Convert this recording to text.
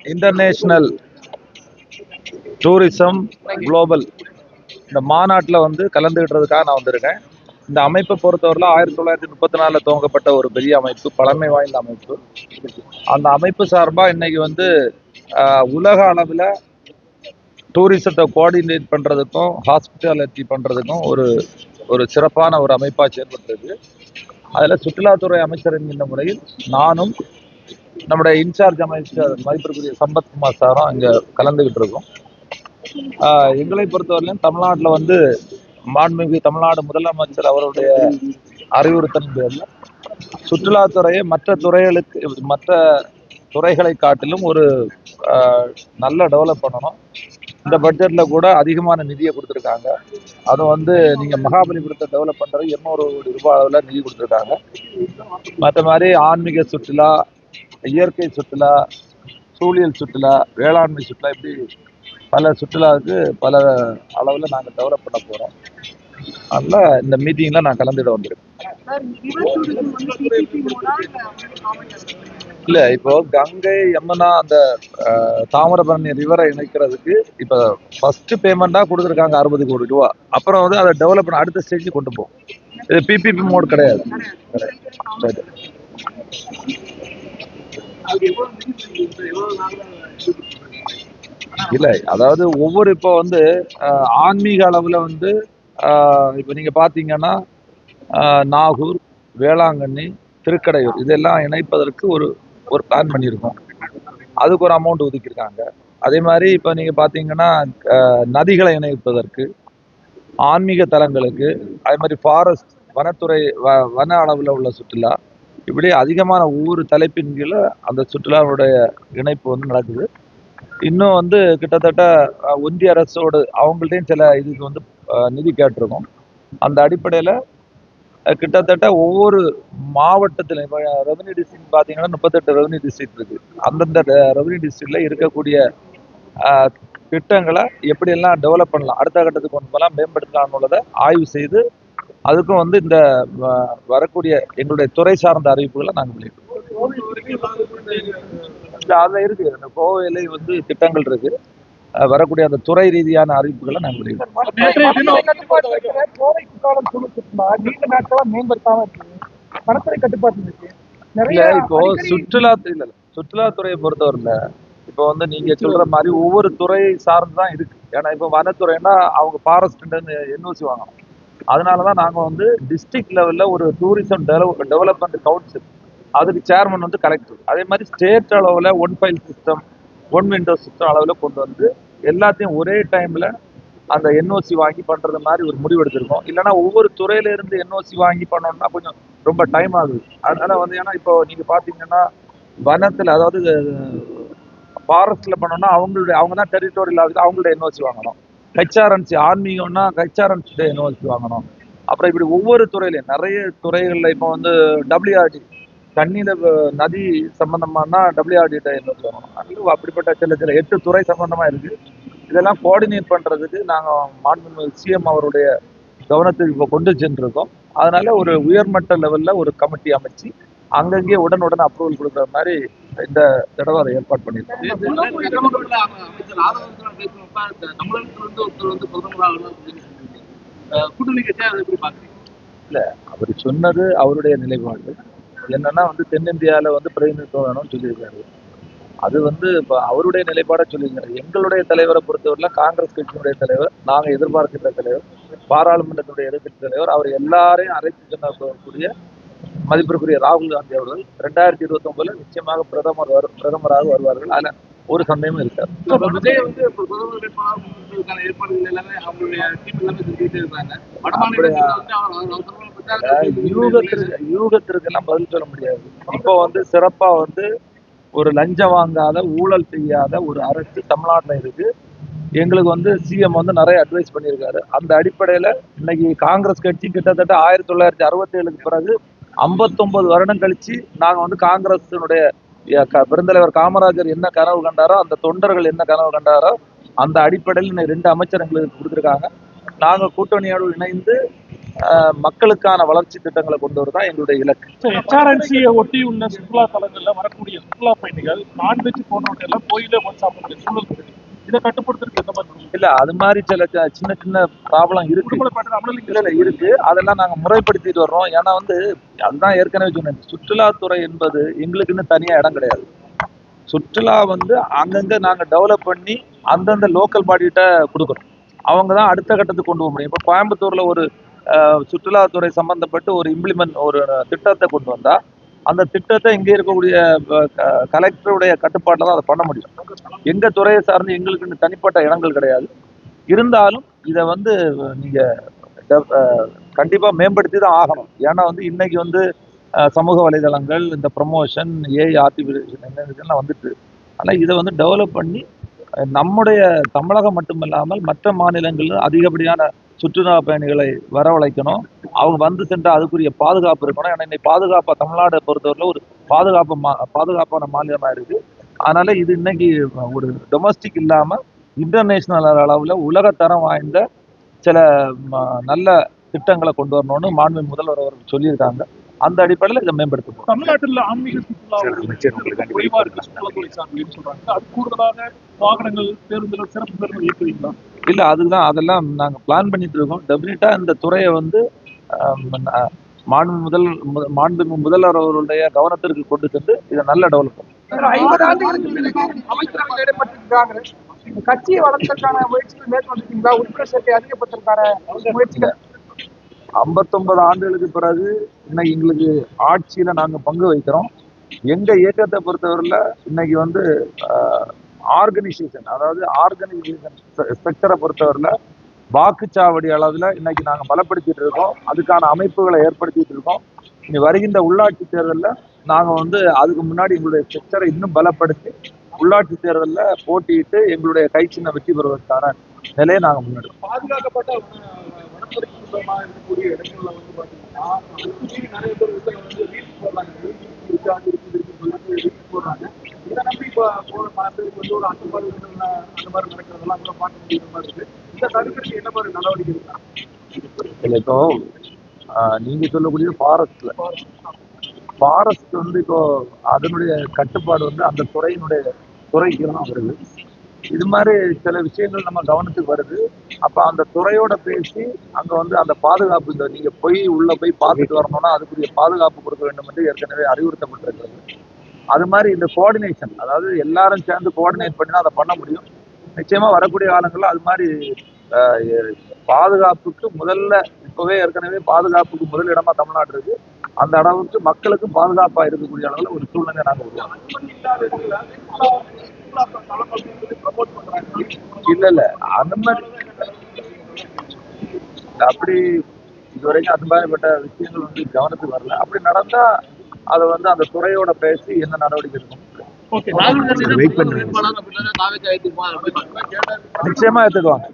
International tourism global இந்த மாநாட்டில் வந்து கலந்துகிட்டதுக்காக நான் வந்திருக்கேன். இந்த அமைப்பை பொறுத்தவரையில் 1934 துவங்கப்பட்ட ஒரு பெரிய அமைப்பு, பழமை வாய்ந்த அமைப்பு. அந்த அமைப்பு சார்பாக இன்னைக்கு வந்து உலக அளவில் டூரிசத்தை கோஆர்டினேட் பண்ணுறதுக்கும் ஹாஸ்பிட்டாலிட்டி பண்ணுறதுக்கும் ஒரு சிறப்பான ஒரு அமைப்பாக செயல்பட்டுருக்கு. அதில் சுற்றுலாத்துறை அமைச்சர் என்கின்ற முறையில் நானும் நம்முடைய இன்சார்ஜ் அமைச்சர் மதிப்பிற்குரிய சம்பத்குமார் சாரும் இங்கே கலந்துகிட்டு இருக்கோம். எங்களை பொறுத்தவரையிலும் தமிழ்நாட்டில் வந்து மாண்புமிகு தமிழ்நாடு முதலமைச்சர் அவருடைய அறிவுறுத்தலின் பேரில் சுற்றுலாத்துறையை மற்ற துறைகளை காட்டிலும் ஒரு நல்ல டெவலப் பண்ணணும். இந்த பட்ஜெட்டில் கூட அதிகமான நிதியை கொடுத்துருக்காங்க. அது வந்து நீங்கள் மகாபலிபுரத்தை டெவலப் பண்ணுறது 200 கோடி ரூபாய் அளவில் நிதி கொடுத்துருக்காங்க. மற்ற மாதிரி ஆன்மீக சுற்றுலா, இயற்கை சுற்றுலா, சூழியல் சுற்றுலா, வேளாண்மை சுற்றுலா, இப்படி பல சுற்றுலாவுக்கு பல அளவில் நாங்கள் டெவலப் பண்ண போகிறோம். அதனால் இந்த மீட்டிங்கில் நான் கலந்துட வந்திருக்கேன். இல்லை, இப்போ கங்கை யமுனா அந்த தாமிரபரணி ரிவரை இணைக்கிறதுக்கு இப்போ ஃபர்ஸ்ட் பேமெண்ட்டாக கொடுத்துருக்காங்க 60 கோடி ரூபா. அப்புறம் வந்து அதை டெவலப் பண்ண அடுத்த ஸ்டேஜுக்கு கொண்டு போகும். இது பிபிபி மோட் கிடையாது. இல்லை, அதாவது ஒவ்வொரு இப்போ வந்து ஆன்மீக அளவில் வந்து இப்போ நீங்கள் பார்த்தீங்கன்னா நாகூர், வேளாங்கண்ணி, திருக்கடையூர் இதெல்லாம் இணைப்பதற்கு ஒரு பிளான் பண்ணியிருக்கோம். அதுக்கு ஒரு அமௌண்ட் ஒதுக்கியிருக்காங்க. அதே மாதிரி இப்போ நீங்கள் பார்த்தீங்கன்னா நதிகளை இணைப்பதற்கு, ஆன்மீக தலங்களுக்கு, அதே மாதிரி ஃபாரஸ்ட் வனத்துறை வன அளவில் உள்ள சுற்றுலா, இப்படி அதிகமான ஒவ்வொரு தலைப்பின் கீழே அந்த சுற்றுலாவுடைய இணைப்பு வந்து நடக்குது. இன்னும் வந்து கிட்டத்தட்ட ஒன்றிய அரசோடு அவங்கள்ட்டையும் சில இதுக்கு வந்து நிதி கேட்டிருக்கோம். அந்த அடிப்படையில் கிட்டத்தட்ட ஒவ்வொரு மாவட்டத்திலும் இப்போ ரெவன்யூ டிஸ்ட்ரிக்ட் பார்த்தீங்கன்னா 38 ரெவன்யூ டிஸ்ட்ரிக்ட் இருக்கு. அந்தந்த ரெவன்யூ டிஸ்ட்ரிக்ட்ல இருக்கக்கூடிய திட்டங்களை எப்படியெல்லாம் டெவலப் பண்ணலாம், அடுத்த கட்டத்துக்கு கொண்டு போகலாம், மேம்படுத்தலாம்னு உள்ளதை ஆய்வு செய்து அதுக்கும் வந்து இந்த வரக்கூடிய எங்களுடைய துறை சார்ந்த அறிவிப்புகளை நாங்கள் வெளியிட்டோம். அதில் இருக்கு, அந்த கோவையில வந்து திட்டங்கள் இருக்கு. வரக்கூடிய அந்த துறை ரீதியான அறிவிப்புகளை நாங்கள் வெளியிட்டோம். இப்போ சுற்றுலாத்துறையை பொறுத்தவரையில இப்போ வந்து நீங்க சொல்ற மாதிரி ஒவ்வொரு துறை சார்ந்துதான் இருக்கு. ஏன்னா இப்போ வனத்துறைன்னா அவங்க ஃபாரஸ்ட் என்ஓசி வாங்கணும். அதனாலதான் நாங்க வந்து டிஸ்ட்ரிக்ட் லெவல்ல ஒரு டூரிசம் டெவலப்மெண்ட் கவுன்சில், அதுக்கு சேர்மன் வந்து கலெக்டர். அதே மாதிரி ஸ்டேட் அளவுல 1 ஃபைல் சிஸ்டம், 1 விண்டோ சிஸ்டம் அளவுல கொண்டு வந்து எல்லாத்தையும் ஒரே டைம்ல அந்த என்ஓசி வாங்கி பண்றது மாதிரி ஒரு முடிவு எடுத்திருக்கோம். இல்லைன்னா ஒவ்வொரு துறையில இருந்து என்ஓசி வாங்கி பண்ணோம்னா கொஞ்சம் ரொம்ப டைம் ஆகுது. அதனால வந்து ஏன்னா இப்போ நீங்க பாத்தீங்கன்னா வனத்துல, அதாவது ஃபாரஸ்ட்ல பண்ணோம்னா அவங்க தான் டெரிட்டோரியல் ஆகுது, அவங்களோட என்ஓசி வாங்கணும். ஹெச்ஆர்என்சி ஆன்மீகம்னா ஹெச்ஆர்என்சி என்ஓசி வாங்கணும். அப்புறம் இப்படி ஒவ்வொரு துறையிலையும் நிறைய துறைகள்ல இப்போ வந்து WRD தண்ணீர நதி சம்பந்தமானா WRD என்ஓசி வாங்கணும். அப்படிப்பட்ட சில 8 துறை சம்பந்தமா இருக்கு. இதெல்லாம் கோஆர்டினேட் பண்றதுக்கு நாங்கள் மாண்புமிகு சிஎம் அவருடைய கவனத்துக்கு இப்போ கொண்டு சென்றிருக்கோம். அதனால ஒரு உயர்மட்ட லெவல்ல ஒரு கமிட்டி அமைச்சு அங்கங்கே உடனுடன் அப்ரூவல் கொடுக்குற மாதிரி இந்த தடவை அதை ஏற்பாடு பண்ணியிருக்கோம். இல்ல, அவர் சொன்னது அவருடைய நிலைப்பாடு என்னன்னா வந்து தென்னிந்தியாவில வந்து பிரதிநிதித்துவம் வேணும்னு சொல்லியிருக்காரு. அது வந்து இப்போ அவருடைய நிலைப்பாட சொல்லியிருக்காரு. எங்களுடைய தலைவரை பொறுத்தவரையில காங்கிரஸ் கட்சியினுடைய தலைவர், நாங்க எதிர்பார்க்கின்ற தலைவர், பாராளுமன்றத்தினுடைய எதிர்க்கட்சி தலைவர், அவர் எல்லாரையும் அழைத்து செல்லக்கூடிய மதிப்பிற்குரிய ராகுல் காந்தி அவர்கள் 2029 நிச்சயமாக பிரதமராக வருவார்கள். அதுல ஒரு சந்தேகமும் இருக்காது. யூகத்திற்கு எல்லாம் பதில் சொல்ல முடியாது. இப்போ வந்து சிறப்பா வந்து ஒரு லஞ்சம் வாங்காத, ஊழல் செய்யாத ஒரு அரசு தமிழ்நாட்டில் இருக்கு. எங்களுக்கு வந்து சிஎம் வந்து நிறைய அட்வைஸ் பண்ணியிருக்காரு. அந்த அடிப்படையில இன்னைக்கு காங்கிரஸ் கட்சி கிட்டத்தட்ட 1967க்கு பிறகு 59 வருடம் கழிச்சு நாங்க வந்து காங்கிரஸினுடைய பெருந்தலைவர் காமராஜர் என்ன கனவு கண்டாரோ, அந்த தொண்டர்கள் என்ன கனவு கண்டாரோ, அந்த அடிப்படையில் 2 அமைச்சர் எங்களுக்கு கொடுத்துருக்காங்க. நாங்க கூட்டணியோடு இணைந்து மக்களுக்கான வளர்ச்சி திட்டங்களை கொண்டு வரதான் எங்களுடைய இலக்கு. HRNC-யை ஒட்டி உள்ள சுற்றுலா தலங்கள்ல வரக்கூடிய சுற்றுலா பயணிகள் நான்வெஜ் போன்றவற்றை எல்லாம் கோயிலே வந்து சாப்பிடக்கூடிய சூழல் இருக்கு. இதை கட்டுப்படுத்துறதுக்கு எந்த மாதிரி? இல்ல, அது மாதிரி சில சின்ன சின்ன ப்ராப்ளம் இருக்கு. இல்ல இருக்கு, அதெல்லாம் நாங்க முறைப்படுத்திட்டு வர்றோம். ஏன்னா வந்து அதுதான் ஏற்கனவே சொன்னேன், சுற்றுலாத்துறை என்பது எங்களுக்குன்னு தனியா இடம் கிடையாது. சுற்றுலா வந்து அங்கங்க நாங்க டெவலப் பண்ணி அந்தந்த லோக்கல் பாடிகிட்ட கொடுக்குறோம். அவங்க தான் அடுத்த கட்டத்துக்கு கொண்டு போக முடியும். இப்போ கோயம்புத்தூர்ல ஒரு சுற்றுலாத்துறை சம்பந்தப்பட்டு ஒரு திட்டத்தை கொண்டு வந்தா அந்த திட்டத்தை இங்கே இருக்கக்கூடிய கலெக்டருடைய கட்டுப்பாட்டில் தான் அதை பண்ண முடியும். எங்க துறையை சார்ந்து எங்களுக்கு தனிப்பட்ட இடங்கள் கிடையாது. இருந்தாலும் இதை வந்து நீங்க கண்டிப்பா மேம்படுத்தி தான் ஆகணும். ஏன்னா வந்து இன்னைக்கு வந்து சமூக வலைதளங்கள், இந்த ப்ரமோஷன், ஏஐ ஆர்டிஃபிஷியல் இதெல்லாம் வந்துட்டு, ஆனால் இதை வந்து டெவலப் பண்ணி நம்முடைய தமிழகம் மட்டுமில்லாமல் மற்ற மாநிலங்களில் அதிகப்படியான சுற்றுலா பயணிகளை வரவழைக்கணும். அவங்க வந்து சென்றால் அதுக்குரிய பாதுகாப்பு இருக்கணும். ஏன்னா இன்னைக்கு பாதுகாப்பாக தமிழ்நாடை பொறுத்தவரையில் ஒரு பாதுகாப்பான மாநிலமாக இருக்கு. அதனால இது இன்னைக்கு ஒரு டொமஸ்டிக் இல்லாமல் இன்டர்நேஷனல் அளவில் உலகத்தரம் வாய்ந்த சில நல்ல திட்டங்களை கொண்டு வரணும்னு மாண்பு முதல்வர் அவர்கள் சொல்லியிருக்காங்க. அந்த அடிப்படையில் இதை மேம்படுத்தணும். தமிழ்நாட்டில் ஆன்மீக சுற்றுலா சொல்றாங்க. அது கூடுதலாக வாகனங்கள், பேருந்துகள், சிறப்பு பேருந்துகள் இயக்குவீங்களா? இல்லை, அதுதான் அதெல்லாம் நாங்கள் பிளான் பண்ணிட்டு இருக்கோம். டெஃபினட்டாக இந்த துறையை வந்து மாண்பு முதல்வர் அவர்களுடைய கவனத்திற்கு கொண்டு சென்று இதை நல்ல டெவலப் பண்ணும். 50 ஆண்டுகளுக்கு பிறகு அமைச்சரவை தேடப்பட்டிருக்காங்க. கட்சியை வளர்ப்பதற்கான முயற்சிகள் மேற்கொண்டிருக்கீங்களா? உறுப்பினர் சேர்க்கை அதிகப்படுத்துவதற்கான முயற்சிகள் 59 ஆண்டுகளுக்கு பிறகு இன்னைக்கு எங்களுக்கு ஆட்சியில நாங்க பங்கு வைக்கிறோம். எங்க இயக்கத்தை பொறுத்தவரையில இன்னைக்கு வந்து ஆர்கனைசேஷன், அதாவது ஆர்கனைசேஷன் செக்டரை பொறுத்தவரையில வாக்குச்சாவடி அளவில் இன்னைக்கு நாங்கள் பலப்படுத்திட்டு இருக்கோம். அதுக்கான அமைப்புகளை ஏற்படுத்திட்டு இருக்கோம். இனி வருகின்ற உள்ளாட்சி தேர்தலில் நாங்கள் வந்து அதுக்கு முன்னாடி எங்களுடைய செக்டரை இன்னும் பலப்படுத்தி உள்ளாட்சி தேர்தலில் போட்டியிட்டு எங்களுடைய கை சின்ன வெற்றி பெறுவதற்கான நிலையை நாங்கள் முன்னெடுப்போம். பாதுகாக்கப்பட்ட இருக்கக்கூடிய இடங்கள்ல வந்து பாத்தீங்கன்னா நிறைய பேர் வந்து ரீல்ஸ் போடுறாங்க. இதை நம்பி இப்போ பல பேருக்கு வந்து ஒரு அட்டுப்பாடு அந்த மாதிரி நடக்கிறதெல்லாம் கூட பார்க்க முடியுற மாதிரி இருக்கு. இந்த தடுக்கிறதுக்கு என்ன மாதிரி நடவடிக்கை இருக்கா? இல்லை, இப்போ நீங்க சொல்லக்கூடிய ஃபாரஸ்ட் வந்து இப்போ அதனுடைய கட்டுப்பாடு வந்து அந்த துறைக்கு தான் வருது. இது மாதிரி சில விஷயங்கள் நம்ம கவனத்துக்கு வருது. அப்ப அந்த துறையோட பேசி அங்க வந்து அந்த பாதுகாப்பு, இந்த நீங்க உள்ள போய் பார்த்துட்டு வரணும்னா அதுக்குரிய பாதுகாப்பு கொடுக்க வேண்டும் என்று ஏற்கனவே அறிவுறுத்தப்பட்டிருக்கிறது. அது மாதிரி இந்த கோஆர்டினேஷன், அதாவது எல்லாரும் சேர்ந்து கோஆர்டினேட் பண்ணி தான் அதை பண்ண முடியும். நிச்சயமா வரக்கூடிய காலங்களில் அது மாதிரி பாதுகாப்புக்கு இப்பவே ஏற்கனவே பாதுகாப்புக்கு முதலிடமா தமிழ்நாடு இருக்கு. அந்த அளவுக்கு மக்களுக்கும் பாதுகாப்பா இருக்கக்கூடிய அளவுல ஒரு சூழ்நிலை நாங்கள் உருவாக்கணும். இல்ல அந்த மாதிரி அப்படி இதுவரைக்கும் அது மாதிரிப்பட்ட விஷயங்கள் வந்து கவனத்துக்கு வரல. அப்படி நடந்தா அதை வந்து அந்த துறையோட பேசி என்ன நடவடிக்கை இருக்கும் நிச்சயமா எடுத்துக்குவாங்க.